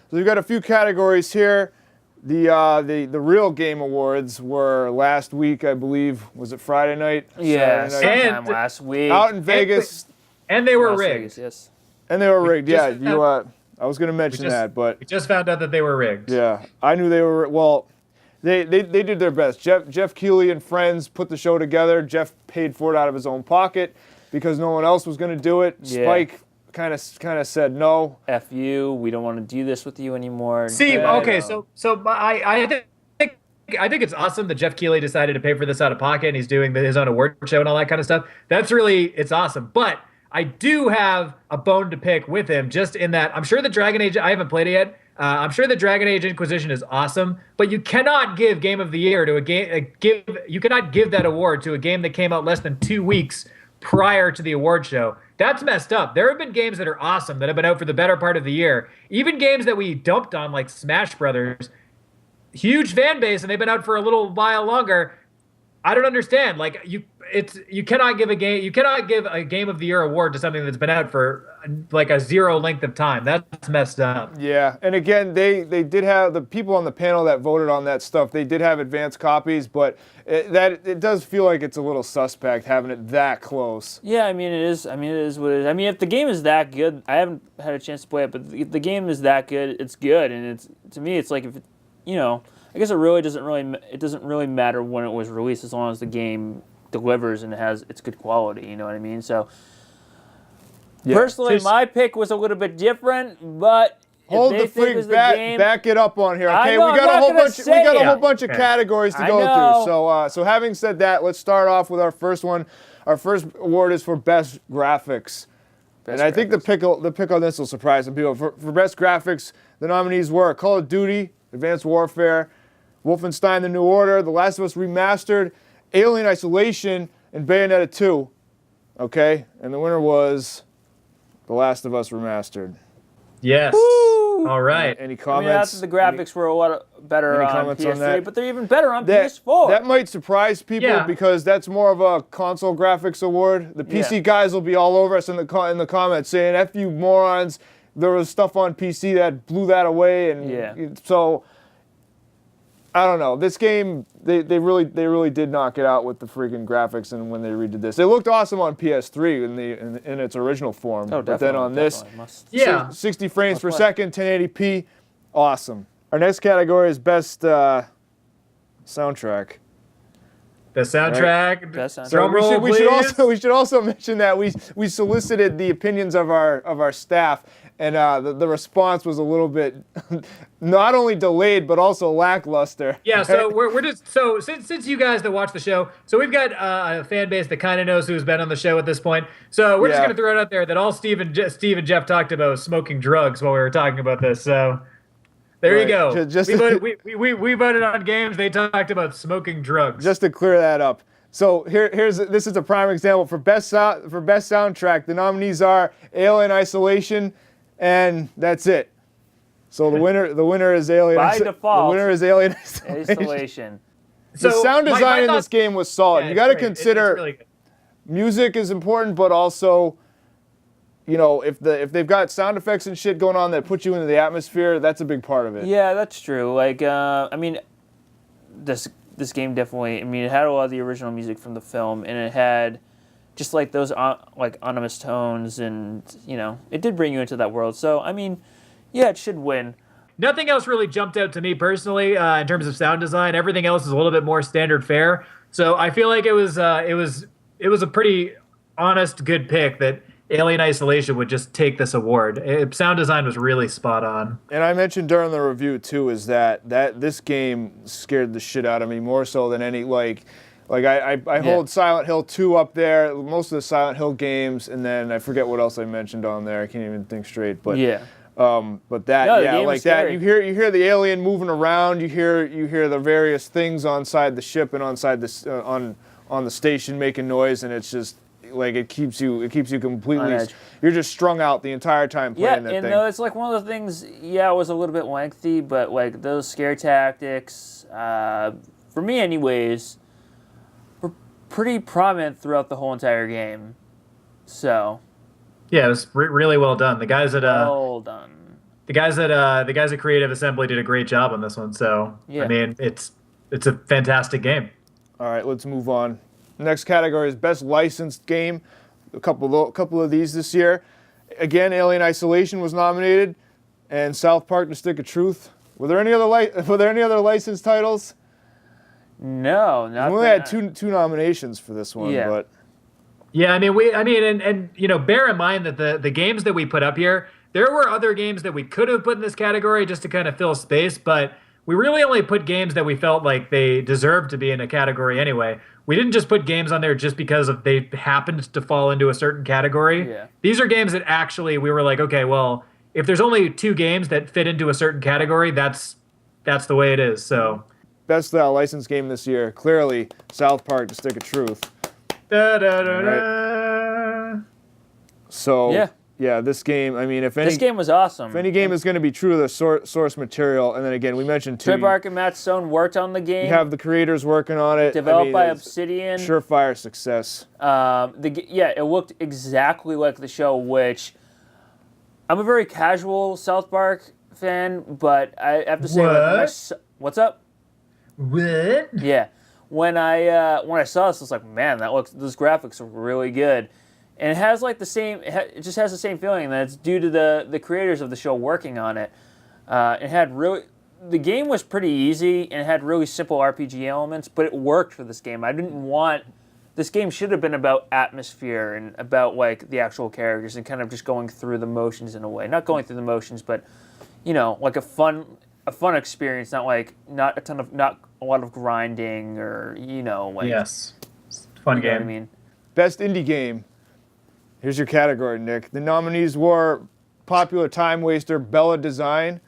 So we've got a few categories here. The real game awards were last week, I believe. Was it Friday night? Yeah, Saturday night? sometime last week. Out in Vegas. And they were Las rigged. Vegas, yes. And they were rigged. Yeah, I was going to mention that, but we just found out that they were rigged. yeah, I knew they were. Well, they did their best. Jeff Keighley and friends put the show together. Jeff paid for it out of his own pocket because no one else was going to do it. Yeah. Spike kind of said no. F you. We don't want to do this with you anymore. See, okay, so I think it's awesome that Jeff Keighley decided to pay for this out of pocket and he's doing his own award show and all that kind of stuff. It's awesome. But I do have a bone to pick with him, just in that I'm sure the Dragon Age, I haven't played it yet. I'm sure the Dragon Age Inquisition is awesome, but you cannot give Game of the Year to a game. You cannot give that award to a game that came out less than 2 weeks prior to the award show. That's messed up. There have been games that are awesome that have been out for the better part of the year. Even games that we dumped on, like Smash Brothers, huge fan base, and they've been out for a little while longer. I don't understand. Like you cannot give a Game of the Year award to something that's been out for like a zero length of time. That's messed up. Yeah, and again, they did have the people on the panel that voted on that stuff. They did have advanced copies, but it does feel like it's a little suspect having it that close. Yeah, I mean it is. I mean it is what it is. I mean if the game is that good, I haven't had a chance to play it, but if the game is that good, it's good, and it's to me it's like if I guess it doesn't really matter when it was released as long as the game delivers and it's good quality. You know what I mean? So Yeah. personally, my pick was a little bit different, but Hold the freak back it up on here, okay? We got a whole bunch of categories to go through. So having said that, let's start off with our first one. Our first award is for best graphics. I think the pick on this will surprise some people. For best graphics, the nominees were Call of Duty, Advanced Warfare, Wolfenstein: The New Order, The Last of Us Remastered, Alien Isolation, and Bayonetta 2. Okay? And the winner was The Last of Us Remastered. Yes. Woo! All right. Any comments? I mean, the graphics were a lot better on PS3, but they're even better on PS4. PS4. That might surprise people because that's more of a console graphics award. The PC guys will be all over us in the comments saying, "F you morons." There was stuff on PC that blew that away, and so I don't know. This game, they really did knock it out with the freaking graphics, and when they redid this, it looked awesome on PS3 in its original form. Oh, but then on this, 60 frames per second, 1080p, awesome. Our next category is best soundtrack. The soundtrack. Right? Best soundtrack. Drum roll, we should also mention that we solicited the opinions of our staff, and the response was a little bit not only delayed but also lackluster. Yeah, so we're just since you guys that watch the show, so we've got a fan base that kind of knows who's been on the show at this point. So we're just gonna throw it out there that all Steve and Jeff talked about was smoking drugs while we were talking about this. So. There you go. We voted on games. They talked about smoking drugs. Just to clear that up. So this is a prime example for best soundtrack. The nominees are Alien Isolation, and that's it. So the winner is Alien. By default, the winner is Alien Isolation. So the sound design in this game was solid. Yeah, you got to consider really good. Music is important, but also, if they've got sound effects and shit going on that put you into the atmosphere, that's a big part of it. Yeah, that's true. Like, I mean, this game definitely. I mean, it had a lot of the original music from the film, and it had just like those like ominous tones, and it did bring you into that world. So, I mean, yeah, it should win. Nothing else really jumped out to me personally in terms of sound design. Everything else is a little bit more standard fare. So I feel like it was a pretty honest, good pick that Alien Isolation would just take this award. Sound design was really spot on. And I mentioned during the review too is that this game scared the shit out of me more so than any I hold Silent Hill 2 up there, most of the Silent Hill games, and then I forget what else I mentioned on there. I can't even think straight, but but that like that you hear the alien moving around, you hear the various things inside the ship and inside this on the station making noise, and it's just like it keeps you completely. You're just strung out the entire time playing that thing. Yeah, and it's like one of the things. Yeah, it was a little bit lengthy, but like those scare tactics, for me, anyways, were pretty prominent throughout the whole entire game. So. Yeah, it was really well done. The guys at the guys at Creative Assembly did a great job on this one. So Yeah. I mean, it's a fantastic game. All right, let's move on. Next category is best licensed game. A couple of these this year. Again, Alien Isolation was nominated, and South Park: The Stick of Truth. Were there any other licensed titles? No, not. We only had two nominations for this one, Yeah. but Yeah, I mean, and you know, bear in mind that the games that we put up here, there were other games that we could have put in this category just to kind of fill space, but we really only put games that we felt like they deserved to be in a category anyway. We didn't just put games on there just because they happened to fall into a certain category. Yeah. These are games that actually we were like, okay, well, if there's only 2 games that fit into a certain category, that's the way it is. So best licensed game this year, clearly South Park: The Stick of Truth. da, da, da, da. So yeah, this game. I mean, This game was awesome. If any game is going to be true to the source material, and then again, we mentioned too. Treyarch and Matt Stone worked on the game. You have the creators working on it. Developed by Obsidian. Surefire success. It looked exactly like the show, which I'm a very casual South Park fan, but I have to say, what's up? What? Yeah, when I saw this, I was like, man, those graphics are really good, and it has like it just has the same feeling that it's due to the creators of the show working on it. The game was pretty easy and it had really simple RPG elements, but it worked for this game. This game should have been about atmosphere and about like the actual characters and kind of just going through the motions in a way. Not going through the motions, but like a fun experience, not a lot of grinding or like Yes. Fun game. What I mean? Best indie game. Here's your category, Nick. The nominees were popular time waster Bella Design.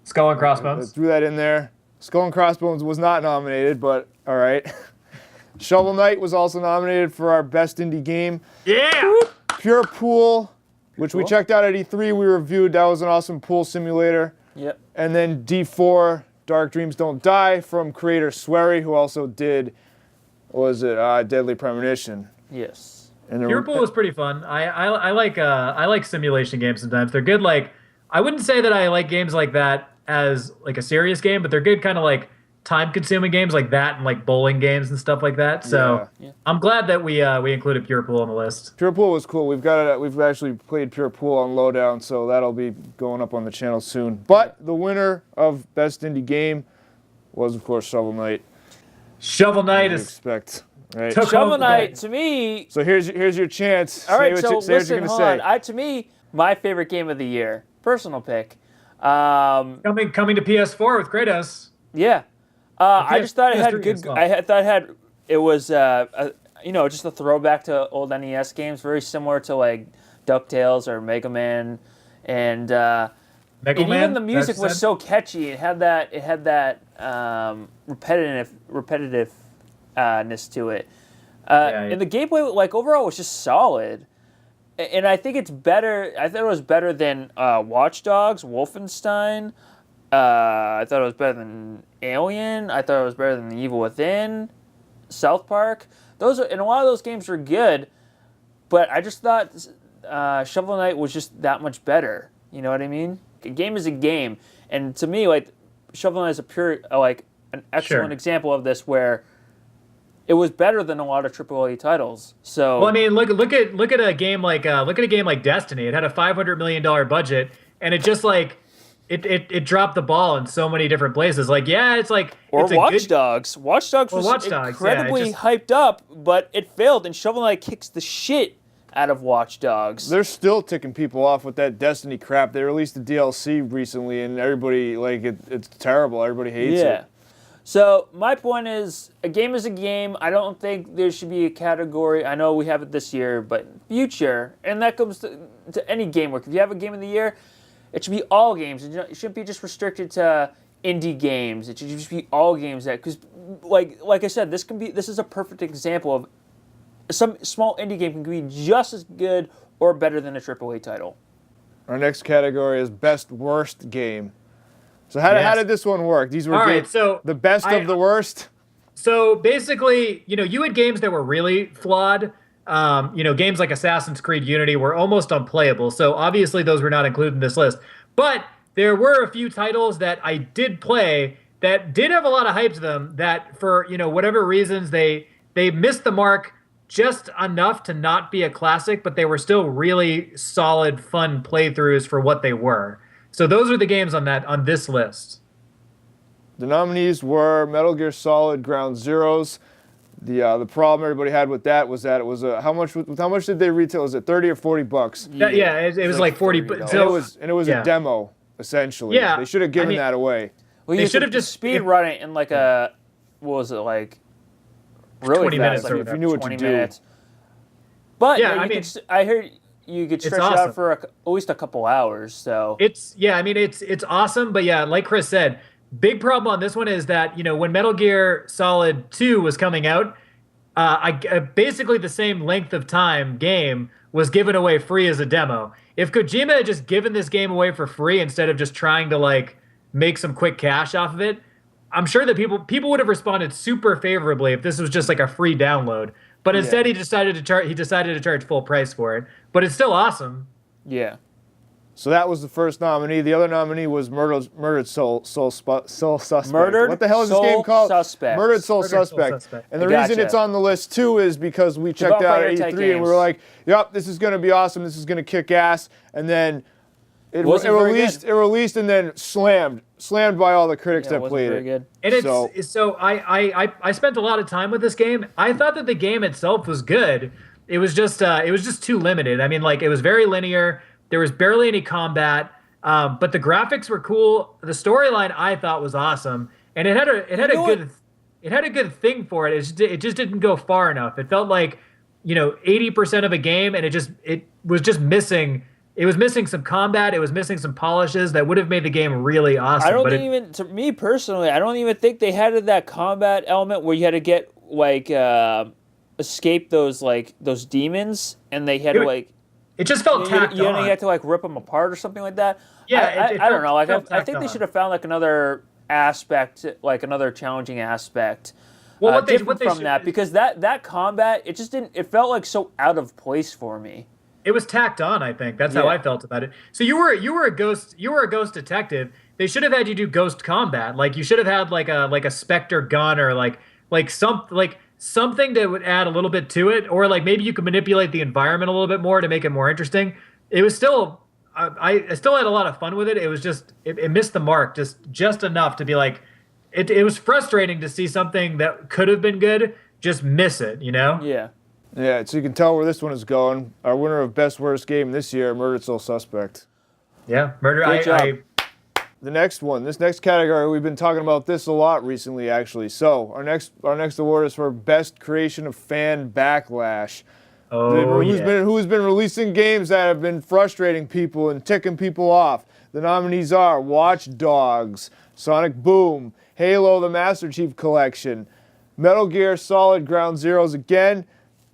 Skull and Crossbones. Threw that in there. Skull and Crossbones was not nominated, but all right. Shovel Knight was also nominated for our best indie game. Yeah. Pure Pool, which we checked out at E3. We reviewed. That was an awesome pool simulator. Yep. And then D4, Dark Dreams Don't Die, from creator Swery, who also did, Deadly Premonition. Yes. And Pure Pool was pretty fun. I like simulation games sometimes. They're good. Like, I wouldn't say that I like games like that as like a serious game, but they're good kind of like time-consuming games like that and like bowling games and stuff like that. So Yeah. I'm glad that we included Pure Pool on the list. Pure Pool was cool. We've actually played Pure Pool on Lowdown, so that'll be going up on the channel soon. But the winner of best indie game was, of course, Shovel Knight. Shovel Knight As you is expect, right? Shovel Knight, to me. So here's your chance. All right, say so what you're listen, gonna hold say. on. To me, my favorite game of the year, personal pick. coming to PS4 with Kratos. Yeah, I just thought it had PS3 good. as well. I thought it was just a throwback to old NES games, very similar to like DuckTales or Mega Man, and even the music was so catchy. It had that repetitiveness to it. And the gameplay, like overall, was just solid. And I think it's better. I thought it was better than Watch Dogs, Wolfenstein. I thought it was better than Alien. I thought it was better than The Evil Within, South Park. And a lot of those games were good, but I just thought Shovel Knight was just that much better. You know what I mean? A game is a game, and to me, like Shovel Knight is an excellent example of this, where it was better than a lot of AAA titles. So, well, I mean, look at a game like Destiny. It had a $500 million budget, and it just like it dropped the ball in so many different places. Like, yeah, it's like Watch Dogs. Watch Dogs was incredibly hyped up, but it failed. And Shovel Knight kicks the shit out of Watch Dogs. They're still ticking people off with that Destiny crap. They released the DLC recently, and everybody it's terrible. Everybody hates it. So my point is, a game is a game. I don't think there should be a category. I know we have it this year, but future, and that comes to any game work. If you have a game of the year, it should be all games. It shouldn't be just restricted to indie games. It should just be all games. Because, like I said, this is a perfect example of some small indie game can be just as good or better than a AAA title. Our next category is best worst game. So how did this one work? These were games, so the best of the worst. So basically, you had games that were really flawed. Games like Assassin's Creed Unity were almost unplayable. So obviously those were not included in this list. But there were a few titles that I did play that did have a lot of hype to them that for, whatever reasons they missed the mark just enough to not be a classic, but they were still really solid, fun playthroughs for what they were. So those are the games on this list. The nominees were Metal Gear Solid Ground Zeroes. The problem everybody had with that was it was how much did they retail? Was it $30 or $40? It was like 40. So it was a demo essentially. Yeah, they should have given that away. Well, they should have just speed run it in like a what was it like? Really 20 fast, minutes, like or if you knew what to do. Minutes. But yeah, I heard you could stretch it out for at least a couple hours. So it's awesome. But yeah, like Chris said, big problem on this one is that when Metal Gear Solid 2 was coming out, basically the same length of time game was given away free as a demo. If Kojima had just given this game away for free instead of just trying to make some quick cash off of it, I'm sure that people would have responded super favorably if this was just like a free download. But instead, he decided to charge full price for it. But it's still awesome. Yeah. So that was the first nominee. The other nominee was Murdered Soul Suspect. Murdered What the hell is this game called? Murdered Soul Suspect. And the reason it's on the list too is because we checked out at E3 and we were like, "Yep, this is going to be awesome. This is going to kick ass." And then it released and then slammed by all the critics that played it. Good. And so I spent a lot of time with this game. I thought that the game itself was good. It was just too limited. I mean, it was very linear. There was barely any combat, but the graphics were cool. The storyline I thought was awesome, and it had a good thing for it. It just didn't go far enough. It felt like 80% of a game, and it was just missing. It was missing some combat. It was missing some polishes that would have made the game really awesome. To me personally, I don't even think they had that combat element where you had to get escape those demons, and they had to It just felt tacked on. You had to rip them apart or something like that. Yeah, I don't know. I think they should have found another aspect, another challenging aspect. Well, different from that, because that combat, it just didn't. It felt so out of place for me. It was tacked on. I think that's how I felt about it. So you were a ghost. You were a ghost detective. They should have had you do ghost combat. You should have had a Spectre gun or something that would add a little bit to it, or maybe you could manipulate the environment a little bit more to make it more interesting. It was still, I still had a lot of fun with it. It was just, it missed the mark just enough to be it was frustrating to see something that could have been good just miss it, Yeah. Yeah, so you can tell where this one is going. Our winner of Best Worst Game this year, Murdered Soul Suspect. Yeah, Murder. Great job. The next one, this next category, we've been talking about this a lot recently, actually. So our next award is for Best Creation of Fan Backlash. Who's been releasing games that have been frustrating people and ticking people off? The nominees are Watch Dogs, Sonic Boom, Halo: The Master Chief Collection, Metal Gear Solid Ground Zeroes again,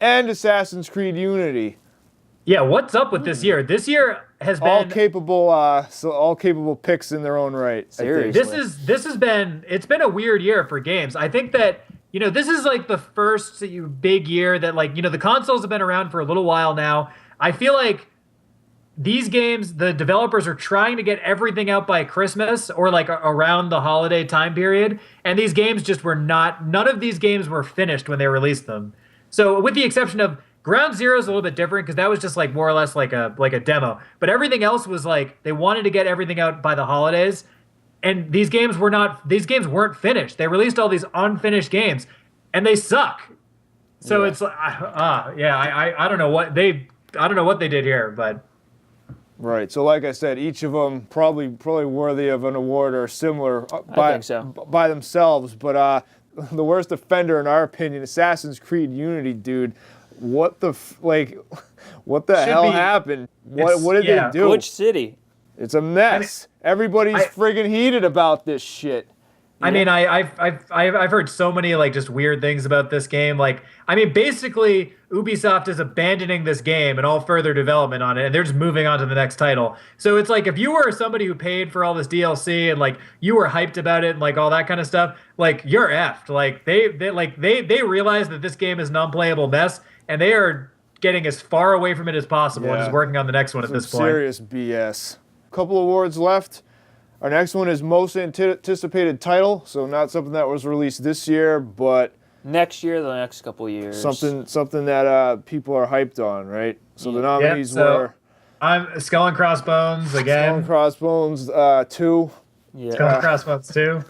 and Assassin's Creed Unity. Yeah, what's up with this year? This year has been all capable picks in their own right. Seriously. It's been a weird year for games. I think that this is the first big year that the consoles have been around for a little while now. I feel like these games, the developers are trying to get everything out by Christmas or around the holiday time period, and these games just were not. None of these games were finished when they released them. So with the exception of Ground Zero is a little bit different because that was just more or less like a demo. But everything else was they wanted to get everything out by the holidays, and these games weren't finished. They released all these unfinished games, and they suck. So it's I don't know what they did here, but right. So like I said, each of them probably worthy of an award or similar by themselves. But the worst offender, in our opinion, Assassin's Creed Unity, dude. What the hell happened? What did they do? Which city? It's a mess. Everybody's friggin' heated about this shit. I mean, I've heard so many just weird things about this game. Basically, Ubisoft is abandoning this game and all further development on it, and they're just moving on to the next title. So it's if you were somebody who paid for all this DLC and you were hyped about it and all that kind of stuff, you're effed. They realize that this game is an unplayable mess, and they are getting as far away from it as possible and just working on the next one at this point. Serious BS. Couple awards left. Our next one is most anticipated title, so not something that was released this year, but next year, the next couple years. Something that people are hyped on, right? So the nominees were I'm Skull and Crossbones again. Skull and Crossbones 2. Yeah. Skull and Crossbones 2.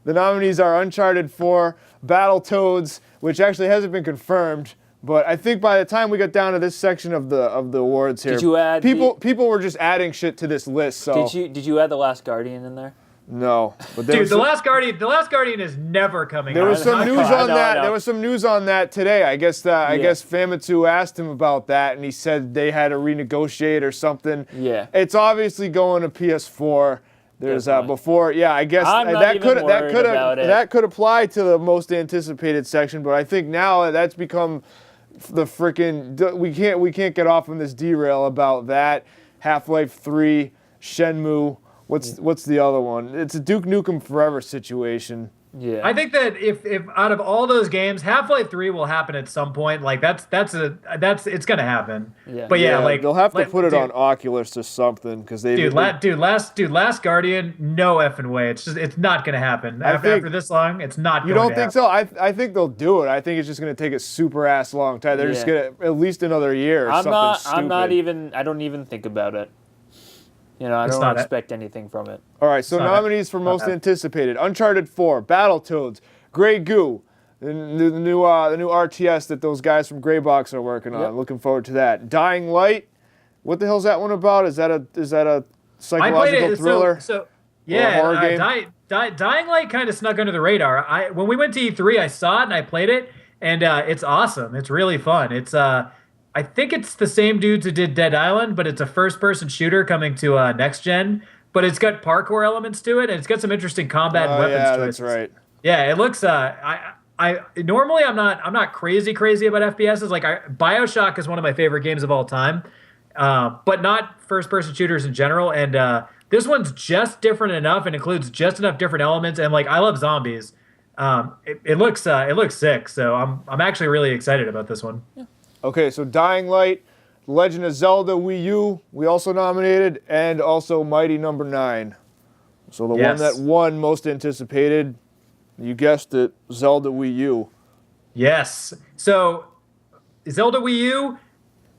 The nominees are Uncharted 4, Battletoads, which actually hasn't been confirmed. But I think by the time we got down to this section of the awards here, did you add people were just adding shit to this list. So did you add The Last Guardian in there? No, but dude, The Last Guardian is never coming out. There was some news on that. There was some news on that today. I guess Famitsu asked him about that, and he said they had to renegotiate or something. Yeah, it's obviously going to PS4. There's before, yeah. I guess that could apply to the most anticipated section, but I think now that's become the freaking. We can't get off on this derail about that. Half-Life 3, Shenmue. What's the other one? It's a Duke Nukem Forever situation. Yeah. I think that if out of all those games, Half-Life 3 will happen at some point. Like that's it's gonna happen. Yeah. But yeah, like they'll have to put it on Oculus or something because they. Last Guardian, no effing way. It's not gonna happen. After this long, it's not. You don't think so? I think they'll do it. I think it's just gonna take a super ass long time. They're just gonna at least another year. Or something stupid. I don't even think about it. You know, I don't expect anything from it. All right, so nominees for most anticipated: Uncharted 4, Battletoads, Grey Goo, the new RTS that those guys from Greybox are working on. Looking forward to that. Dying Light. What the hell's that one about? Is that a psychological thriller? Yeah, horror game? Dying Light kind of snuck under the radar. When we went to E3, I saw it and I played it, and it's awesome. It's really fun. It's I think it's the same dudes who did Dead Island, but it's a first-person shooter coming to next gen. But it's got parkour elements to it, and it's got some interesting combat and weapons choices. That's right. Yeah, it looks. I normally I'm not crazy about FPSs. Like BioShock is one of my favorite games of all time, but not first-person shooters in general. And this one's just different enough and includes just enough different elements. And like I love zombies. It looks sick. So I'm actually really excited about this one. Yeah. Okay, so Dying Light, Legend of Zelda Wii U, we also nominated, and also Mighty No. 9. So the one that won most anticipated, you guessed it, Zelda Wii U. Yes. So Zelda Wii U,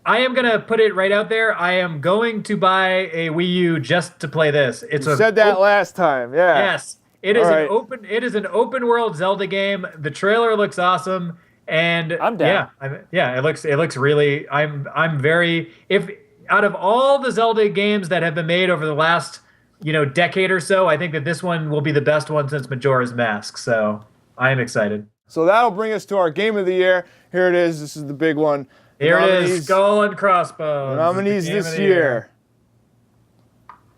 I am going to put it right out there. I am going to buy a Wii U just to play this. You said that last time, yeah. Yes. It is an open world Zelda game. The trailer looks awesome. And I'm down. It looks really. I'm very. If out of all the Zelda games that have been made over the last decade or so, I think that this one will be the best one since Majora's Mask. So I am excited. So that'll bring us to our game of the year. Here it is. This is the big one. Here it is. Skull and Crossbones. Nominees this year.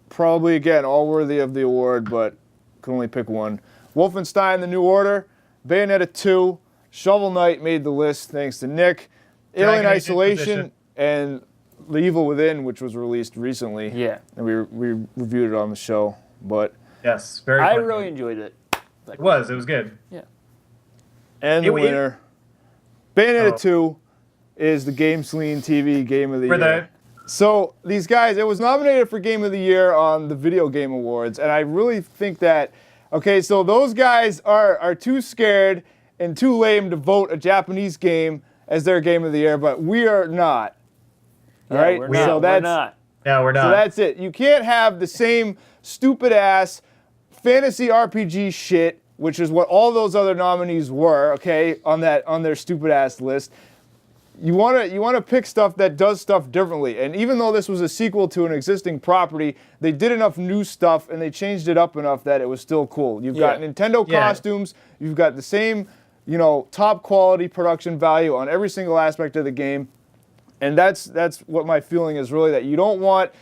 Probably again all worthy of the award, but can only pick one. Wolfenstein: The New Order, Bayonetta 2. Shovel Knight made the list thanks to Nick. Alien Isolation and The Evil Within, which was released recently. Yeah. And we reviewed it on the show. But yes, very fun. I really enjoyed it. It was good. Yeah. And the winner, Bayonetta 2, is the GameSlean TV Game of the Year. So these guys, it was nominated for Game of the Year on the Video Game Awards. And I really think that, okay, so those guys are too scared and too lame to vote a Japanese game as their Game of the Year, but we are not. Yeah, right? We're not. No, we're not. So that's it. You can't have the same stupid-ass fantasy RPG shit, which is what all those other nominees were, okay, on their stupid-ass list. You want to pick stuff that does stuff differently. And even though this was a sequel to an existing property, they did enough new stuff and they changed it up enough that it was still cool. You've got Nintendo costumes. You've got the same top quality production value on every single aspect of the game. And that's what my feeling is really, that you don't want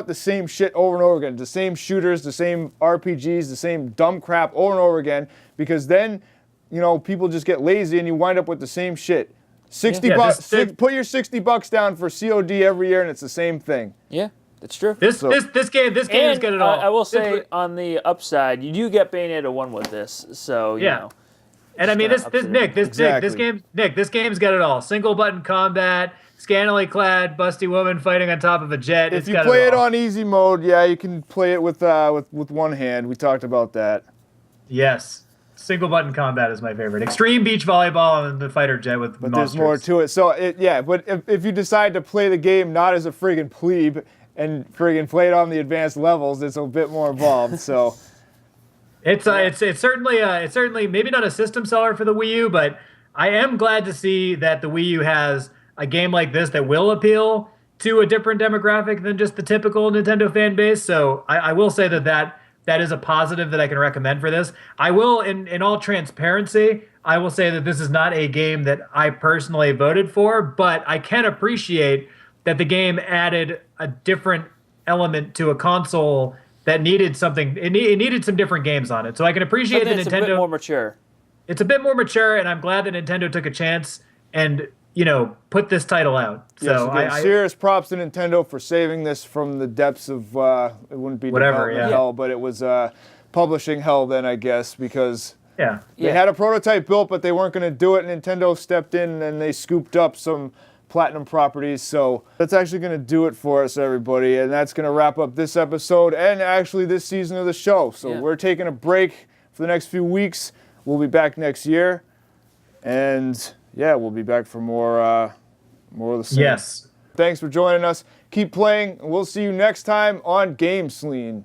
the same shit over and over again, the same shooters, the same RPGs, the same dumb crap over and over again, because then, people just get lazy and you wind up with the same shit. $60 put your $60 down for COD every year and it's the same thing. Yeah, that's true. This game is good at all. I will say on the upside, you do get Bayonetta 1 with this, so you know. And I mean, this Exactly. this game's got it all. Single button combat, scantily clad, busty woman fighting on top of a jet. If you play it on easy mode, yeah, you can play it with one hand. We talked about that. Yes. Single button combat is my favorite. Extreme beach volleyball on the fighter jet with But monsters. there's more to it. So but if you decide to play the game not as a friggin' plebe and friggin' play it on the advanced levels, it's a bit more involved. So it's certainly maybe not a system seller for the Wii U, but I am glad to see that the Wii U has a game like this that will appeal to a different demographic than just the typical Nintendo fan base. So I will say that is a positive that I can recommend for this. I will, in all transparency, I will say that this is not a game that I personally voted for, but I can appreciate that the game added a different element to a console that needed something. It needed some different games on it. So I can appreciate that Nintendo. It's a bit more mature. It's a bit more mature, and I'm glad that Nintendo took a chance and put this title out. So yes, serious props to Nintendo for saving this from the depths of it wouldn't be whatever hell, but it was publishing hell then, I guess, because they had a prototype built, but they weren't going to do it. Nintendo stepped in and they scooped up some platinum properties. So that's actually going to do it for us, everybody, and that's going to wrap up this episode and actually this season of the show. So we're taking a break for the next few weeks. We'll be back next year, and we'll be back for more of the same. Yes. Thanks for joining us. Keep playing, and we'll see you next time on GameSlean.